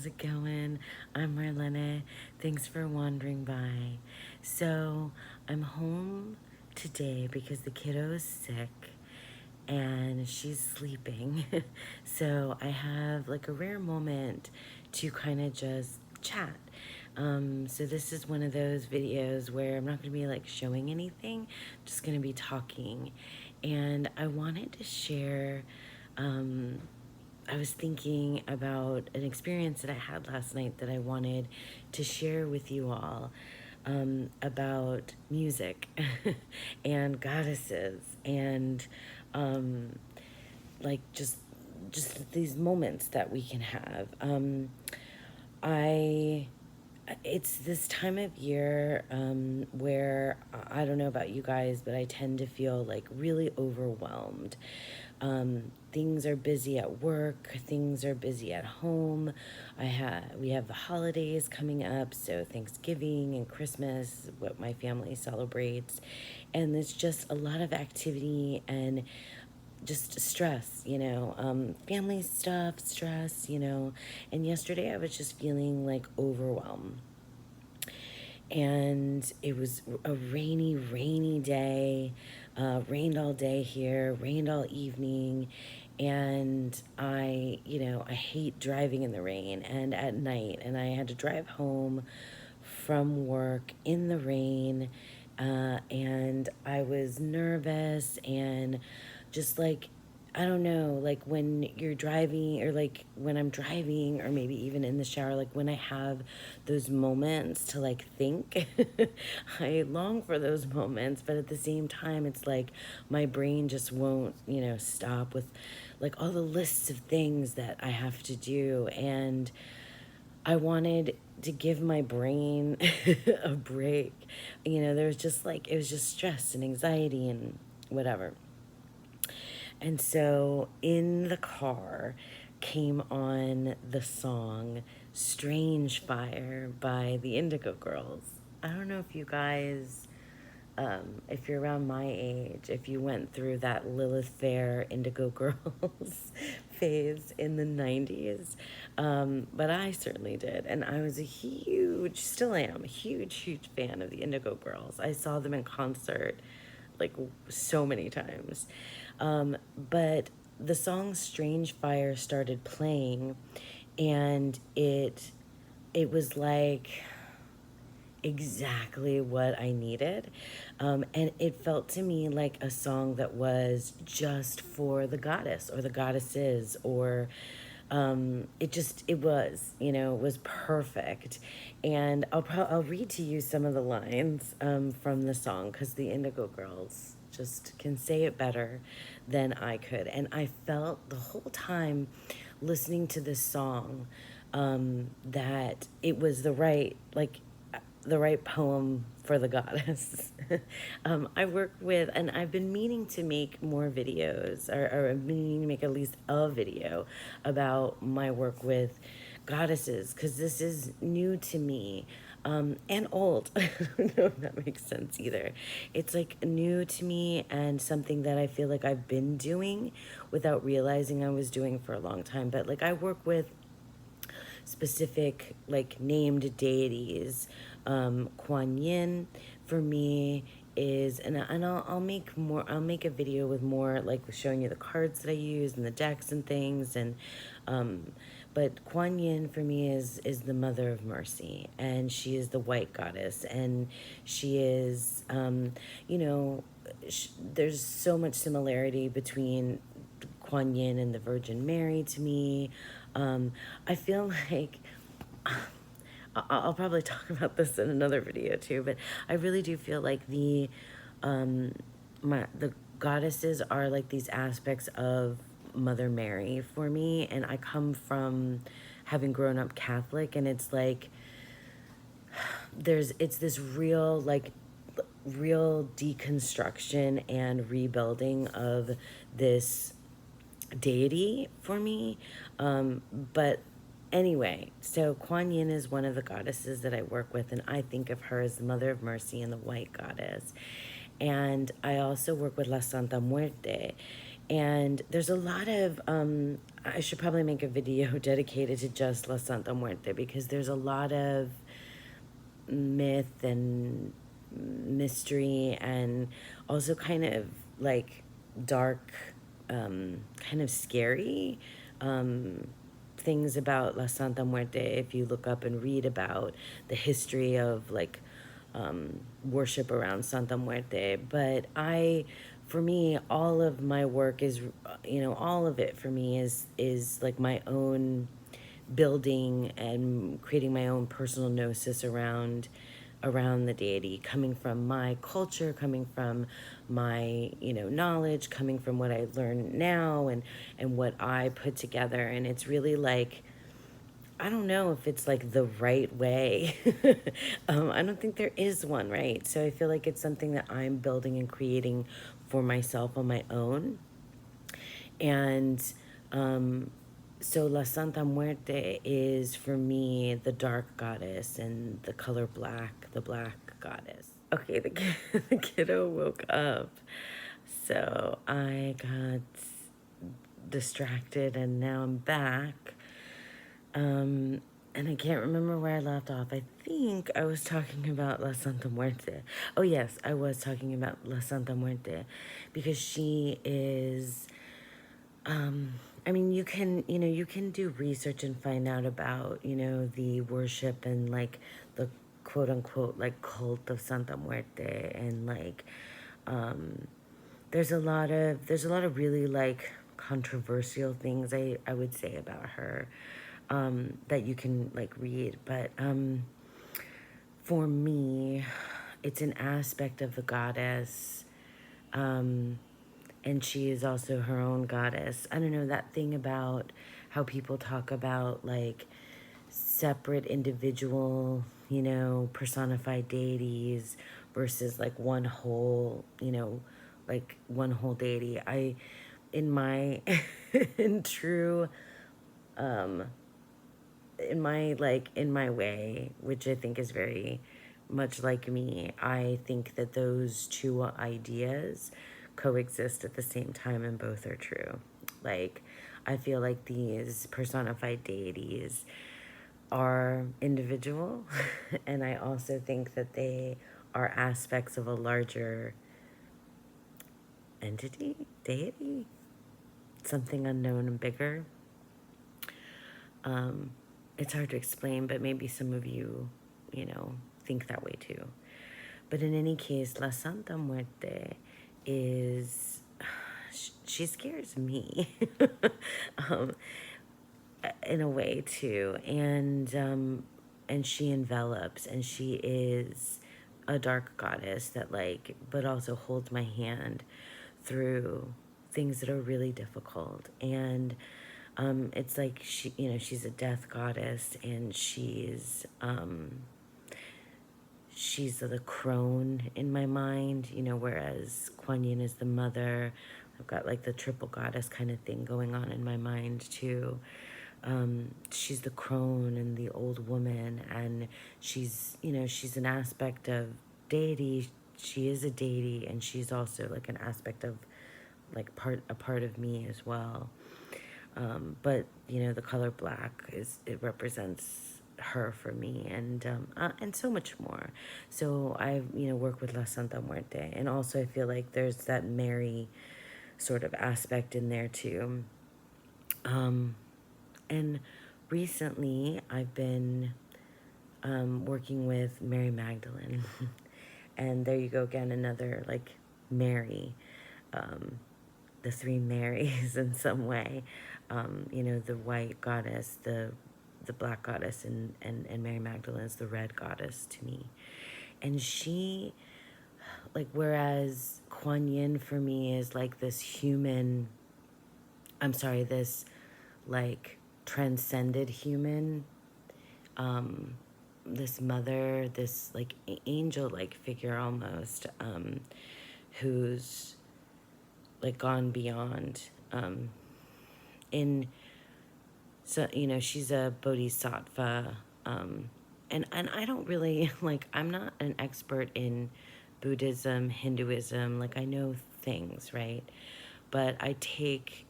how's it going? I'm Marlene. Thanks for wandering by. So, I'm home today because the kiddo is sick and she's sleeping. So, I have like a rare moment to kind of just chat. So this is one of those videos where I'm not going to be like showing anything, I'm just going to be talking. And I wanted to share I was thinking about an experience that I had last night that I wanted to share with you all, about music and goddesses and like just these moments that we can have. I It's this time of year where I don't know about you guys, but I tend to feel like really overwhelmed. Things are busy at work, things are busy at home. We have the holidays coming up, so Thanksgiving and Christmas, what my family celebrates, and there's just a lot of activity and just stress, family stuff, stress, and yesterday I was just feeling like overwhelmed. And it was a rainy day. Rained all day here, rained all evening. And I hate driving in the rain and at night. And I had to drive home from work in the rain. And I was nervous and just like, I don't know, like when you're driving or like when I'm driving or maybe even in the shower, like when I have those moments to like think, I long for those moments, but at the same time, it's like my brain just won't, stop with like all the lists of things that I have to do. And I wanted to give my brain a break. There was just like, it was just stress and anxiety and whatever. And so in the car came on the song Strange Fire by the Indigo Girls. I don't know if you guys, if you're around my age, if you went through that Lilith Fair Indigo Girls phase in the 90s, but I certainly did. And I was still am, a huge fan of the Indigo Girls. I saw them in concert like so many times. But the song Strange Fire started playing, and it was like exactly what I needed. And it felt to me like a song that was just for the goddess or the goddesses, or it was perfect. And I'll read to you some of the lines from the song, because the Indigo Girls just can say it better than I could. And I felt the whole time listening to this song that it was the right poem for the goddess. I work with, and I've been meaning to make more videos, or I've been meaning to make at least a video about my work with goddesses, because this is new to me, and old. I don't know if that makes sense either. It's like new to me and something that I feel like I've been doing without realizing I was doing for a long time. But like I work with specific like named deities. Kuan Yin for me is, and I'll make a video with more like showing you the cards that I use and the decks and things. And but Kuan Yin for me is the mother of mercy, and she is the white goddess, and she is there's so much similarity between Kuan Yin and the Virgin Mary to me. I feel like I'll probably talk about this in another video too, but I really do feel like the goddesses are like these aspects of Mother Mary for me. And I come from having grown up Catholic, and it's like it's this real deconstruction and rebuilding of this deity for me. But anyway, so Kuan Yin is one of the goddesses that I work with, and I think of her as the Mother of Mercy and the White Goddess. And I also work with La Santa Muerte. And there's a lot of, I should probably make a video dedicated to just La Santa Muerte, because there's a lot of myth and mystery, and also kind of like dark, kind of scary things about La Santa Muerte if you look up and read about the history of like worship around Santa Muerte. But for me, all of my work is, all of it for me is like my own building and creating my own personal gnosis around the deity, coming from my culture, coming from my knowledge, coming from what I learn now, and what I put together. And it's really like, I don't know if it's like the right way. I don't think there is one, right? So I feel like it's something that I'm building and creating for myself on my own. And so La Santa Muerte is for me the dark goddess, and the color black, the black goddess. Okay, the kiddo woke up. So I got distracted, and now I'm back. And I can't remember where I left off. I think I was talking about La Santa Muerte. Oh yes, I was talking about La Santa Muerte, because she is, I mean, you can do research and find out about, the worship and like the quote unquote like cult of Santa Muerte, and like, there's a lot of really like controversial things I would say about her, that you can like read. But for me, it's an aspect of the goddess, and she is also her own goddess. I don't know, that thing about how people talk about like separate individual, personified deities versus like one whole, like one whole deity. In my, in true, in my way, which I think is very much like me, I think that those two ideas coexist at the same time, and both are true. Like, I feel like these personified deities are individual, and I also think that they are aspects of a larger entity, deity, something unknown and bigger. It's hard to explain, but maybe some of you, think that way too. But in any case, La Santa Muerte is, she scares me, um, in a way too. And she envelops, and she is a dark goddess that like, but also holds my hand through things that are really difficult. And it's like she's a death goddess, and she's the crone in my mind, whereas Kuan Yin is the mother. I've got like the triple goddess kind of thing going on in my mind too. She's the crone and the old woman, and she's an aspect of deity. She is a deity, and she's also like an aspect of like a part of me as well. But the color black it represents her for me, and so much more. So I work with La Santa Muerte, and also I feel like there's that Mary sort of aspect in there too. And recently I've been working with Mary Magdalene, and there you go again, another like Mary. The three Marys in some way, the white goddess, the black goddess, and Mary Magdalene is the red goddess to me. And she, like, whereas Kuan Yin for me is like this this like transcended human, this mother, this like angel-like figure almost, who's like gone beyond, in so she's a bodhisattva, and I don't really like, I'm not an expert in Buddhism, Hinduism, like I know things, right? But I take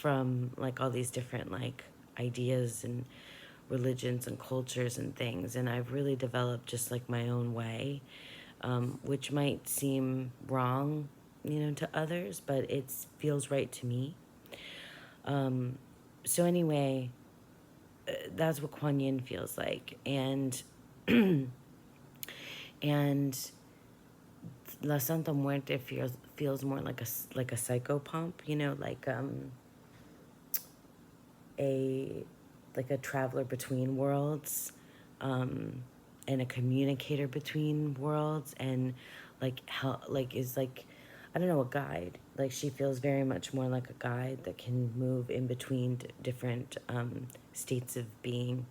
from like all these different like ideas and religions and cultures and things, and I've really developed just like my own way, which might seem wrong, to others, but it feels right to me. So anyway, that's what Kuan Yin feels like, and and La Santa Muerte feels more like a psychopomp, a like a traveler between worlds, and a communicator between worlds, and like how like is like, I don't know, a guide. Like she feels very much more like a guide that can move in between different states of being.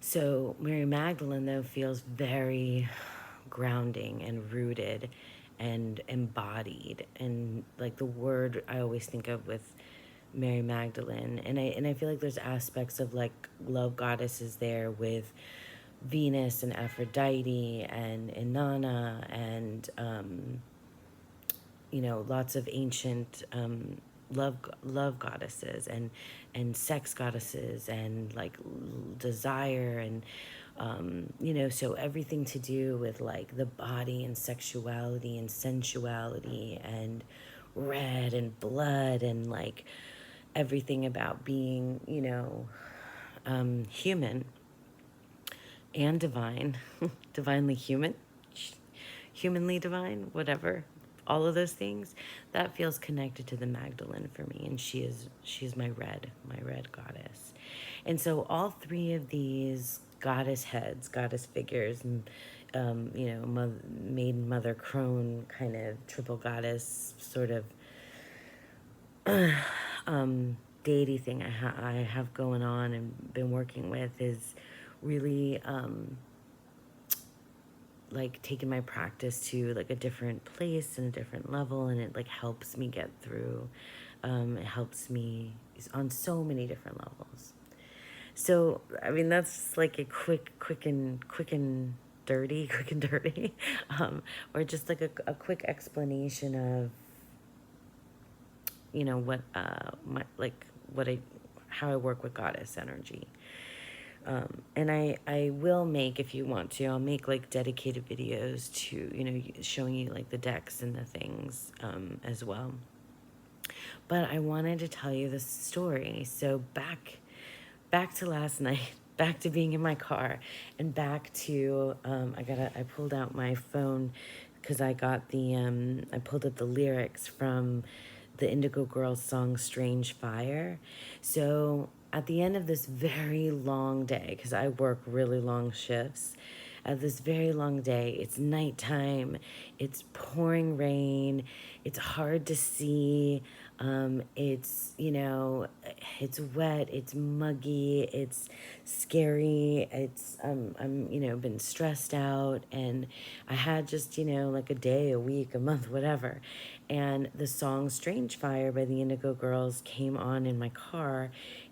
So Mary Magdalene, though, feels very grounding and rooted and embodied, and like the word I always think of with Mary Magdalene, and I feel like there's aspects of like love goddesses there with Venus and Aphrodite and Inanna and lots of ancient love goddesses and sex goddesses and like desire and so everything to do with like the body and sexuality and sensuality and red and blood and like everything about being human and divine, divinely human, humanly divine, whatever, all of those things, that feels connected to the Magdalene for me, and she's my red goddess. And so all three of these goddess heads, goddess figures, and maiden, mother, crone, kind of triple goddess sort of deity thing I have going on and been working with is really like taking my practice to like a different place and a different level, and it like helps me get through. It helps me on so many different levels. So I mean that's like a quick and dirty, quick and dirty, or just like a quick explanation of what my like what I how I work with goddess energy. And I will make, if you want to, I'll make like dedicated videos to, showing you like the decks and the things as well. But I wanted to tell you this story. So back to last night, back to being in my car, and back to, I pulled out my phone because I pulled up the lyrics from the Indigo Girls song Strange Fire. So at the end of this very long day, because I work really long shifts, at this very long day, it's nighttime, it's pouring rain, it's hard to see, it's wet, it's muggy, it's scary, I'm been stressed out, and I had just, like a day, a week, a month, whatever. And the song Strange Fire by the Indigo Girls came on in my car,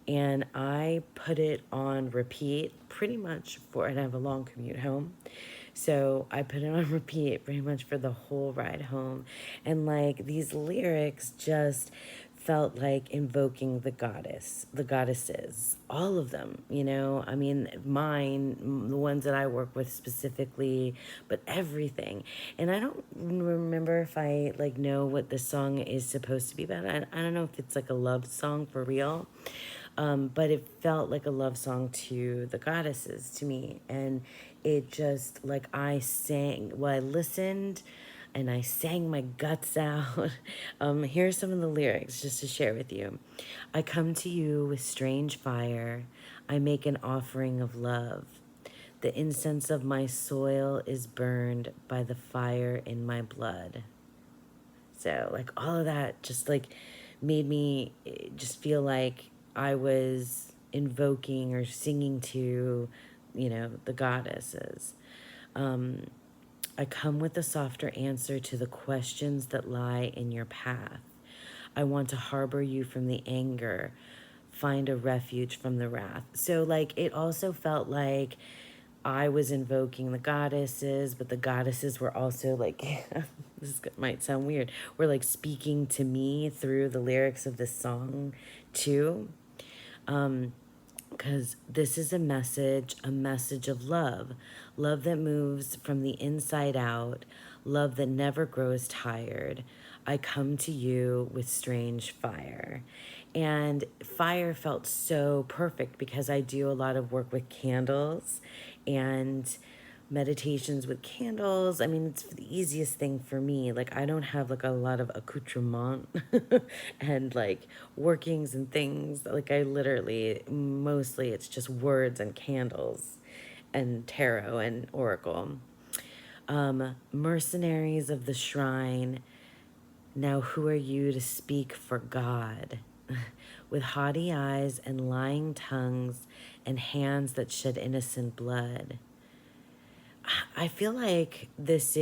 and I put it on repeat pretty much and I have a long commute home. So I put it on repeat pretty much for the whole ride home. And like these lyrics just felt like invoking the goddesses, all of them, I mean, mine, the ones that I work with specifically, but everything. And I don't remember if I like know what the song is supposed to be about. I don't know if it's like a love song for real. But it felt like a love song to the goddesses to me. And it just like I listened and I sang my guts out. Here's some of the lyrics just to share with you. I come to you with strange fire. I make an offering of love. The incense of my soil is burned by the fire in my blood. So like all of that just like made me just feel like I was invoking or singing to, the goddesses. I come with a softer answer to the questions that lie in your path. I want to harbor you from the anger, find a refuge from the wrath. So like it also felt like I was invoking the goddesses, but the goddesses were also like, this might sound weird, were like speaking to me through the lyrics of this song too. Because this is a message of love, love that moves from the inside out, love that never grows tired. I come to you with strange fire. And fire felt so perfect because I do a lot of work with candles and meditations with candles. I mean, it's the easiest thing for me. Like, I don't have like a lot of accoutrement and like workings and things. Like, I literally, mostly it's just words and candles and tarot and oracle. Mercenaries of the shrine, now who are you to speak for God? With haughty eyes and lying tongues and hands that shed innocent blood. I feel like this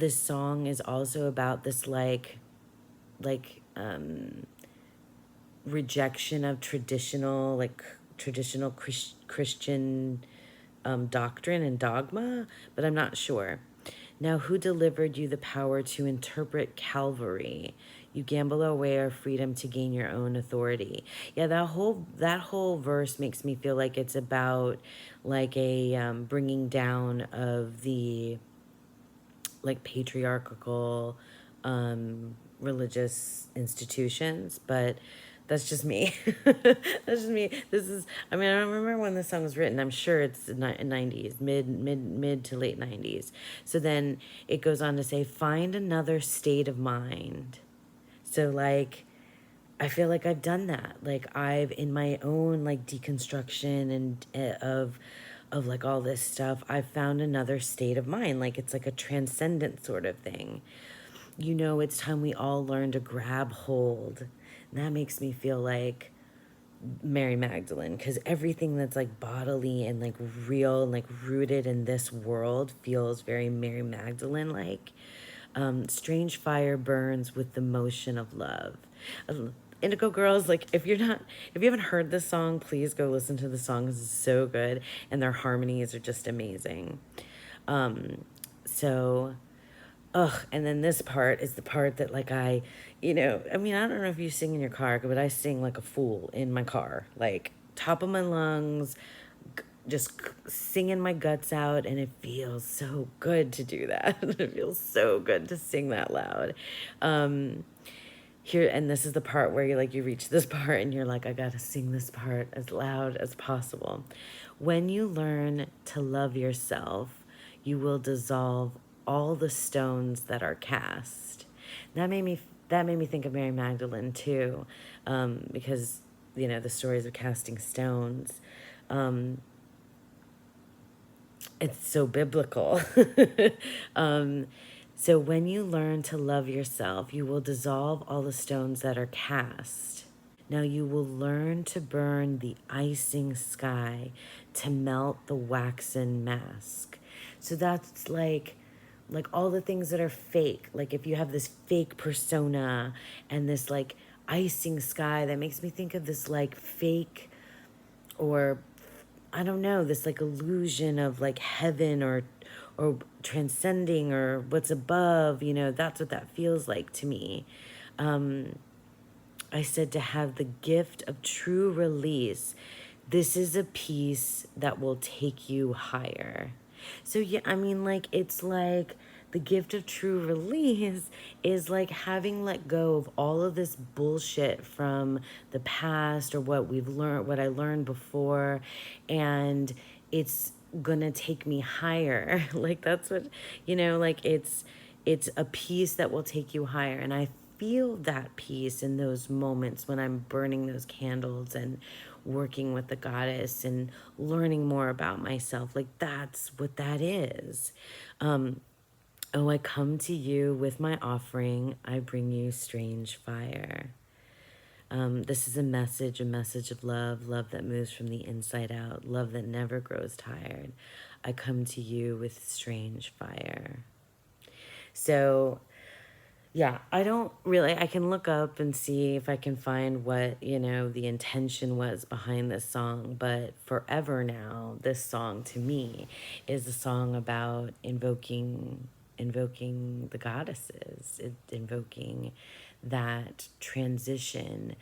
song is also about this like rejection of traditional Christian doctrine and dogma, but I'm not sure. Now, who delivered you the power to interpret Calvary? You gamble away our freedom to gain your own authority. Yeah, that whole verse makes me feel like it's about like a bringing down of the like patriarchal religious institutions, but that's just me. That's just me. This is, I mean, I don't remember when this song was written. I'm sure it's the 90s, mid to late 90s. So then it goes on to say, find another state of mind. So like, I feel like I've done that. Like I've in my own like deconstruction and of like all this stuff, I've found another state of mind. Like it's like a transcendent sort of thing. You know, it's time we all learn to grab hold. And that makes me feel like Mary Magdalene, because everything that's like bodily and like real and like rooted in this world feels very Mary Magdalene like. Strange fire burns with the motion of love. Indigo Girls, like if you haven't heard this song, please go listen to the song. It's so good, and their harmonies are just amazing. So ugh, and then this part is the part that like I mean, I don't know if you sing in your car, but I sing like a fool in my car, like top of my lungs, just singing my guts out, and it feels so good to do that. It feels so good to sing that loud. Here, and this is the part where you reach this part and you're like, I gotta sing this part as loud as possible. When you learn to love yourself, you will dissolve all the stones that are cast. That made me think of Mary Magdalene too, because the stories of casting stones. It's so biblical. um, so when you learn to love yourself, you will dissolve all the stones that are cast. Now you will learn to burn the icing sky, to melt the waxen mask. So that's like all the things that are fake. Like if you have this fake persona and this like icing sky, that makes me think of this like fake, or I don't know, this like illusion of like heaven or transcending or what's above, that's what that feels like to me. I said to have the gift of true release. This is a peace that will take you higher. So yeah, I mean, like it's like the gift of true release is like having let go of all of this bullshit from the past or what we've learned, what I learned before, and it's gonna take me higher. Like that's what, like it's a peace that will take you higher. And I feel that peace in those moments when I'm burning those candles and working with the goddess and learning more about myself. Like that's what that is. Oh, I come to you with my offering. I bring you strange fire. This is a message of love, love that moves from the inside out, love that never grows tired. I come to you with strange fire. So Yeah, I don't really, I can look up and see if I can find what, the intention was behind this song, but forever now, this song to me is a song about invoking the goddesses, invoking that transition,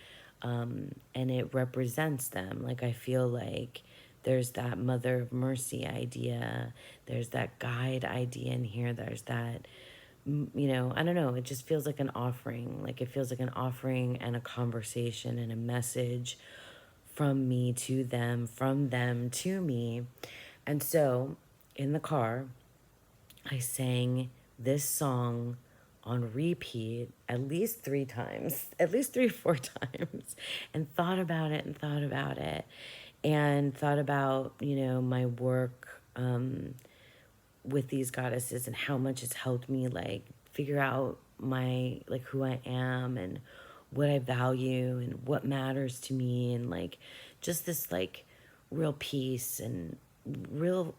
and it represents them. Like I feel like there's that mother of mercy idea, there's that guide idea in here, there's that, I don't know, it just feels like an offering. Like it feels like an offering and a conversation and a message from me to them, from them to me. And so in the car, I sang this song on repeat at least 3 times, at least 3 or 4 times, and thought about it and thought about it and thought about, my work with these goddesses and how much it's helped me like figure out my like who I am and what I value and what matters to me, and like just this like real peace and real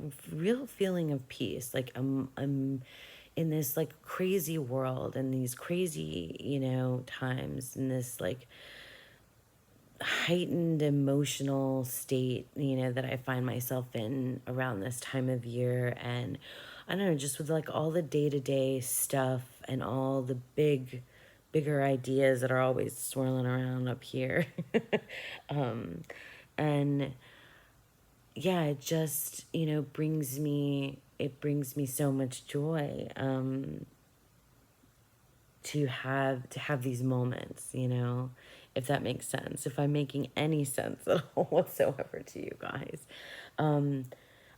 feeling of peace. Like I'm in this like crazy world and these crazy, times, in this like heightened emotional state, that I find myself in around this time of year. And I don't know, just with like all the day-to-day stuff and all the bigger ideas that are always swirling around up here. um, and yeah, it just, brings me so much joy. To have these moments, if that makes sense, if I'm making any sense at all whatsoever to you guys. um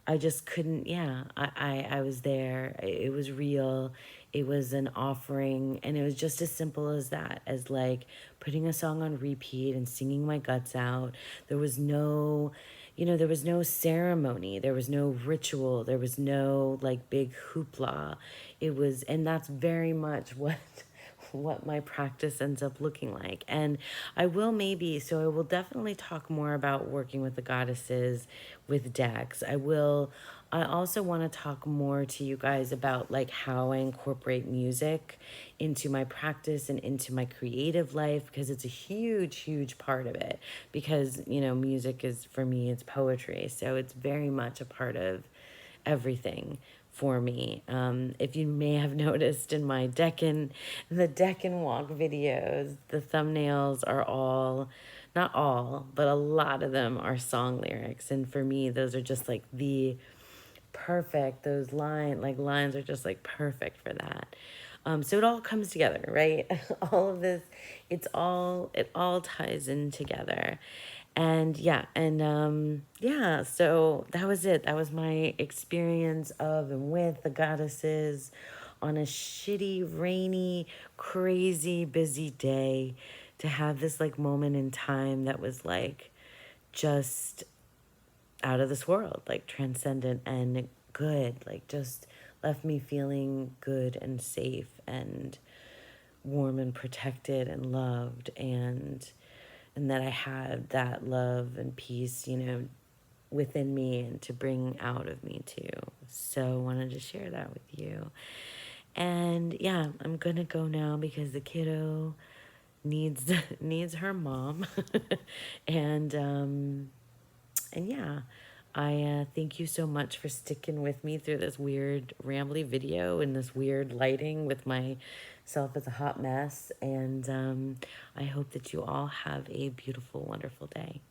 I just couldn't, yeah, I was there. It was real. It was an offering, and it was just as simple as that, as like putting a song on repeat and singing my guts out. There was no, there was no ceremony, there was no ritual, there was no like big hoopla. It was, and that's very much what my practice ends up looking like. And I will definitely talk more about working with the goddesses with decks. I also want to talk more to you guys about like how I incorporate music into my practice and into my creative life, because it's a huge part of it. Because, music is, for me, it's poetry. So it's very much a part of everything for me. If you may have noticed in the deck and walk videos, the thumbnails are all, not all, but a lot of them are song lyrics. And for me, those are just like the perfect, those lines are just like perfect for that. So it all comes together, right? All of this, it all ties in together. And yeah, and yeah, so that was it. That was my experience of and with the goddesses on a shitty, rainy, crazy, busy day, to have this like moment in time that was like just out of this world, like transcendent and good, like just left me feeling good and safe and warm and protected and loved, and that I had that love and peace, within me and to bring out of me too. So I wanted to share that with you. And yeah, I'm gonna go now because the kiddo needs needs her mom. and and yeah, I thank you so much for sticking with me through this weird rambly video and this weird lighting with myself as a hot mess. And I hope that you all have a beautiful, wonderful day.